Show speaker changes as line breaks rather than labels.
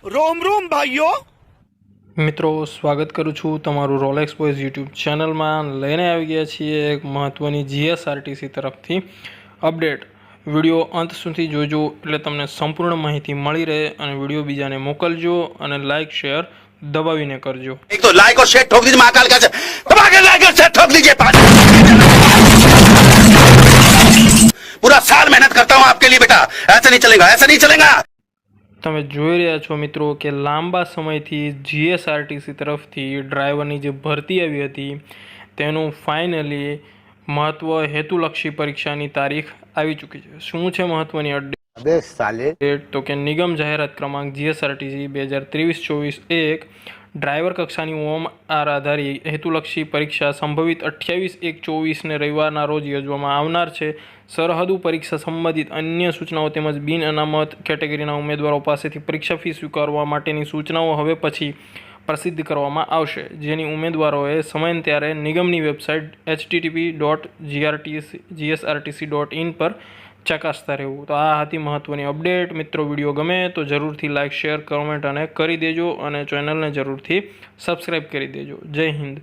रोम रोम भाइयों।
મિત્રો સ્વાગત કરું છું તમારું રોલેક્સ બોયઝ યુટ્યુબ ચેનલમાં. લઈને આવી ગયા છીએ એક મહત્ત્વની જીએસઆરટીસી તરફથી અપડેટ. વિડીયો અંત સુધી જોજો એટલે તમને સંપૂર્ણ માહિતી મળી રહે, અને વિડીયો બીજાને મોકલજો અને લાઇક શેર દબાવીને કરજો.
एक तो लाइक और शेयर ठोक दीजिए महाकाल का दबा के लाइक और शेयर ठोक दीजिए। पूरा साल मेहनत करता हूँ आपके लिए बेटा, ऐसा नहीं चलेगा, ऐसा नहीं चलेगा।
તમે જોઈ રહ્યા છો મિત્રો કે લાંબા સમયથી જીએસઆરટીસી તરફથી ડ્રાઈવરની જે ભરતી આવી હતી તેનું ફાઇનલી મહત્ત્વ હેતુલક્ષી પરીક્ષાની તારીખ આવી ચૂકી છે. શું છે મહત્ત્વની અપડેટ? તો કે નિગમ જાહેરાત ક્રમાંક જીએસઆરટીસી 2023-24 ડ્રાઈવર કક્ષાની OMR આધારિત હેતુલક્ષી પરીક્ષા સંભવિત 28/1/24ને રવિવારના રોજ યોજવામાં આવનાર છે. સરહદુ પરીક્ષા સંબંધિત અન્ય સૂચનાઓ તેમજ બિન અનામત કેટેગરીના ઉમેદવારો પાસેથી પરીક્ષા ફી સ્વીકારવા માટેની સૂચનાઓ હવે પછી પ્રસિદ્ધ કરવામાં આવશે, જેની ઉમેદવારોએ સમયાંતરે નિગમની વેબસાઇટ http.gsrtc.in પર ચકાસતા રહેવું. તો આ હતી મહત્ત્વની અપડેટ. મિત્રો, વિડીયો ગમે તો જરૂરથી લાઇક શેર કમેન્ટ અને કરી દેજો, અને ચેનલને જરૂરથી સબસ્ક્રાઈબ કરી દેજો. જય હિન્દ.